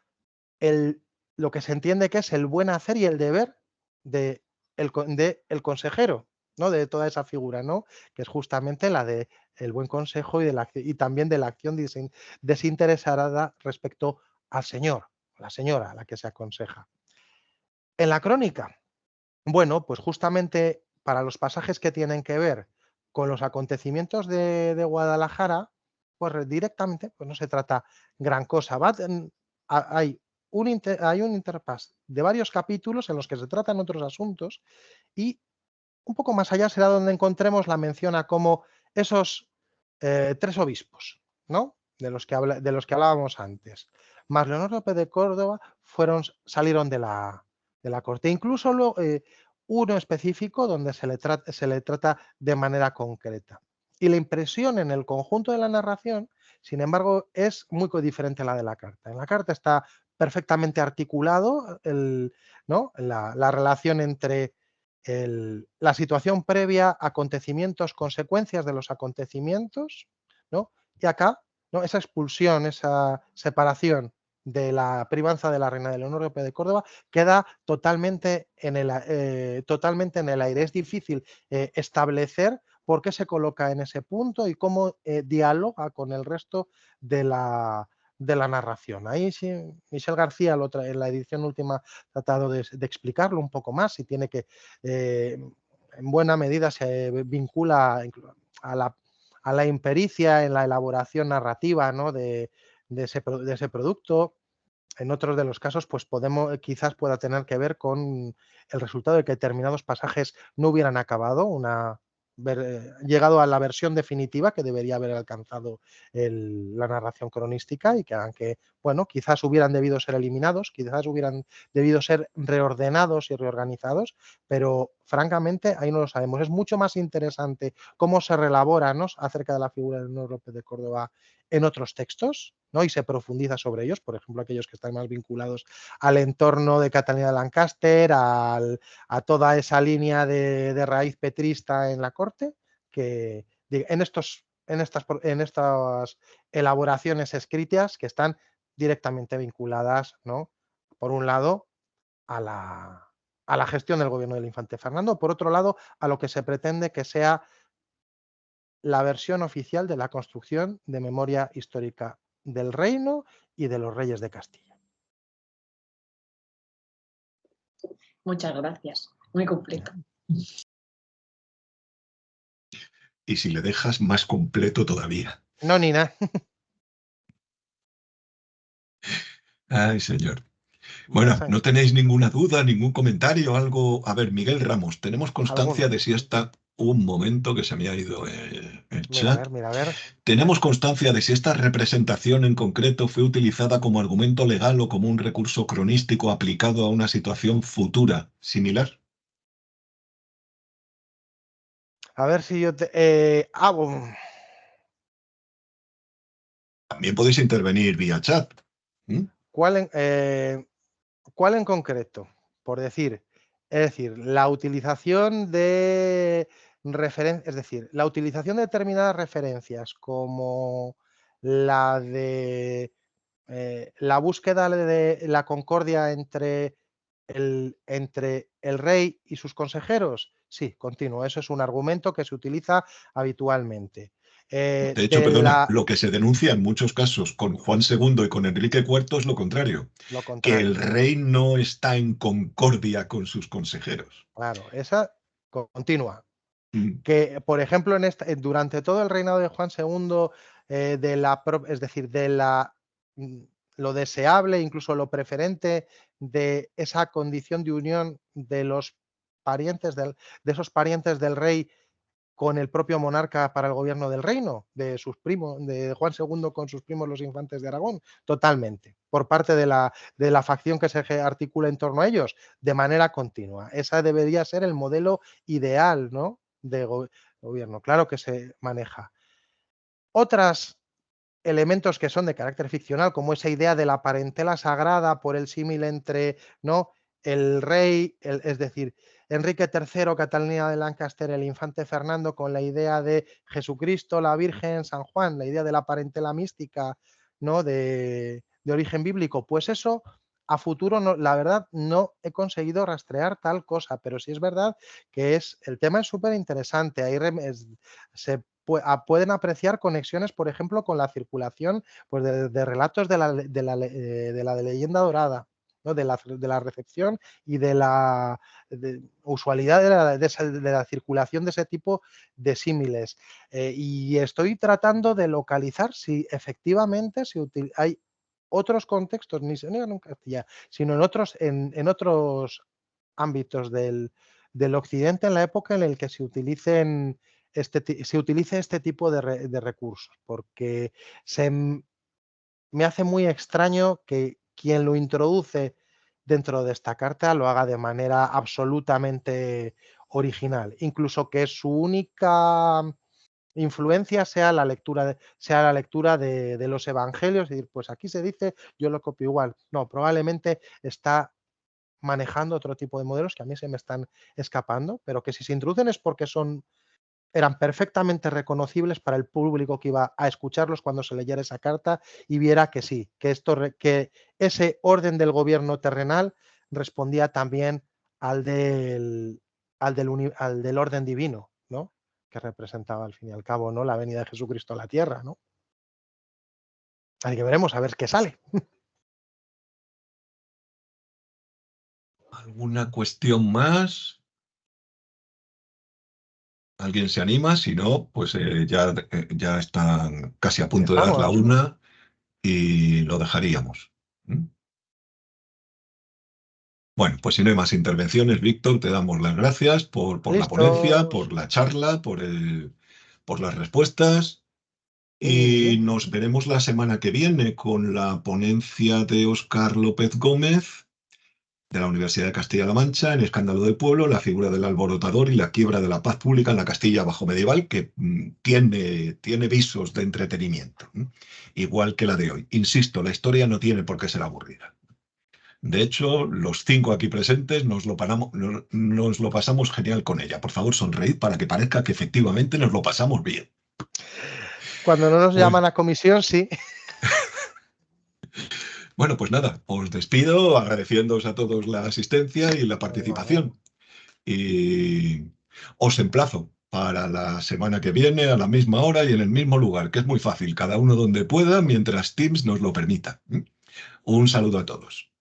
B: lo que se entiende que es el buen hacer y el deber de el consejero, ¿no? De toda esa figura, ¿no? Que es justamente la de el buen consejo y también de la acción desinteresada respecto al señor, la señora a la que se aconseja. En la crónica, bueno, pues justamente para los pasajes que tienen que ver con los acontecimientos de Guadalajara, pues directamente pues no se trata gran cosa. Hay hay un interfaz de varios capítulos en los que se tratan otros asuntos y un poco más allá será donde encontremos la mención a cómo esos tres obispos, ¿no? De los que hablábamos antes, más Leonor López de Córdoba, salieron de la corte. Incluso uno específico donde se le trata de manera concreta. Y la impresión en el conjunto de la narración, sin embargo, es muy diferente a la de la carta. En la carta está perfectamente articulado ¿no? la relación entre la situación previa, acontecimientos, consecuencias de los acontecimientos, ¿no? Y acá, ¿no? Esa expulsión, esa separación de la privanza de la reina de Leonor López de Córdoba queda totalmente en el aire. Es difícil establecer por qué se coloca en ese punto y cómo dialoga con el resto de la narración. Ahí sí, Michel García en la edición última ha tratado de explicarlo un poco más y tiene que, en buena medida, se vincula a la impericia en la elaboración narrativa, ¿no? de ese producto. En otros de los casos, pues quizás pueda tener que ver con el resultado de que determinados pasajes no hubieran acabado, llegado a la versión definitiva que debería haber alcanzado la narración cronística y que aunque, bueno, quizás hubieran debido ser eliminados, quizás hubieran debido ser reordenados y reorganizados, pero francamente ahí no lo sabemos. Es mucho más interesante cómo se relabora, ¿no? acerca de la figura de Leonor López de Córdoba en otros textos, ¿no? Y se profundiza sobre ellos, por ejemplo, aquellos que están más vinculados al entorno de Catalina de Lancaster, a toda esa línea de raíz petrista en la corte, que en estas elaboraciones escritas que están directamente vinculadas, ¿no? Por un lado, a la gestión del gobierno del infante Fernando, por otro lado, a lo que se pretende que sea la versión oficial de la construcción de memoria histórica del reino y de los reyes de Castilla.
C: Muchas gracias. Muy completo.
A: y si le dejas, más completo todavía.
B: No, ni nada.
A: Ay, señor. Bueno, ¿no tenéis ninguna duda, ningún comentario, algo? A ver, Miguel Ramos, tenemos constancia
B: Alguno.
A: de si esta... Un momento que se me ha ido el
B: Mira, a
A: chat.
B: ver, mira, a ver.
A: ¿Tenemos constancia de si esta representación en concreto fue utilizada como argumento legal o como un recurso cronístico aplicado a una situación futura similar?
B: A ver si yo te... bueno,
A: También podéis intervenir vía chat. ¿Mm?
B: ¿cuál en concreto? Por decir, es decir, la utilización de es decir, la utilización de determinadas referencias como la de la búsqueda de la concordia entre el rey y sus consejeros. Sí, continuo. Eso es un argumento que se utiliza habitualmente.
A: De hecho, perdona, lo que se denuncia en muchos casos con Juan II y con Enrique IV es lo contrario,
B: Lo
A: que el
B: contrario.
A: rey no está en concordia con sus consejeros.
B: Claro, esa continúa.
A: Mm.
B: Que, por ejemplo, durante todo el reinado de Juan II, es decir, lo deseable, incluso lo preferente de esa condición de unión de los parientes de esos parientes del rey con el propio monarca para el gobierno del reino, de sus primos, de Juan II con sus primos los infantes de Aragón, totalmente, por parte de la facción que se articula en torno a ellos, de manera continua. Esa debería ser el modelo ideal, ¿no?, de gobierno. Claro que se maneja. Otros elementos que son de carácter ficcional, como esa idea de la parentela sagrada por el símil entre, ¿no?, el rey, es decir, Enrique III, Catalina de Lancaster, el infante Fernando, con la idea de Jesucristo, la Virgen, San Juan, la idea de la parentela mística, ¿no?, de origen bíblico. Pues eso, a futuro, no, la verdad, no he conseguido rastrear tal cosa, pero sí es verdad que el tema es súper interesante. Ahí se pueden apreciar conexiones, por ejemplo, con la circulación, pues, de relatos de la leyenda dorada, ¿no?, de la recepción y de la usualidad de la circulación de ese tipo de símiles. Y estoy tratando de localizar si efectivamente hay otros contextos, ni en Castilla, sino en otros ámbitos del occidente en la época en el que se utilicen se utilice este tipo de recursos, porque me hace muy extraño que quien lo introduce dentro de esta carta lo haga de manera absolutamente original, incluso que su única influencia sea la lectura de los evangelios y decir, pues aquí se dice, yo lo copio igual. No, probablemente está manejando otro tipo de modelos que a mí se me están escapando, pero que si se introducen es porque eran perfectamente reconocibles para el público que iba a escucharlos cuando se leyera esa carta y viera que sí, que ese orden del gobierno terrenal respondía también al del orden divino, ¿no?, que representaba al fin y al cabo, ¿no?, la venida de Jesucristo a la tierra, ¿no? Así que veremos a ver qué sale.
A: ¿Alguna cuestión más? ¿Alguien se anima? Si no, pues ya están casi a punto de dar la
B: Empezamos.
A: una y lo dejaríamos. ¿Mm? Bueno, pues si no hay más intervenciones, Víctor, te damos las gracias por la ponencia,
B: Listos.
A: por la charla, por las respuestas. Y
B: Sí.
A: nos veremos la semana que viene con la ponencia de Óscar López Gómez de la Universidad de Castilla-La Mancha en Escándalo del Pueblo, la figura del alborotador y la quiebra de la paz pública en la Castilla bajo medieval, que tiene visos de entretenimiento, igual que la de hoy. Insisto, la historia no tiene por qué ser aburrida. De hecho, los 5 aquí presentes nos lo pasamos genial con ella. Por favor, sonreíd para que parezca que efectivamente nos lo pasamos bien.
B: Cuando no nos
A: Bueno,
B: llaman a comisión, sí.
A: bueno, pues nada, os despido agradeciéndoos a todos la asistencia y la participación. Y os emplazo para la semana que viene a la misma hora y en el mismo lugar, que es muy fácil, cada uno donde pueda, mientras Teams nos lo permita. Un saludo a todos.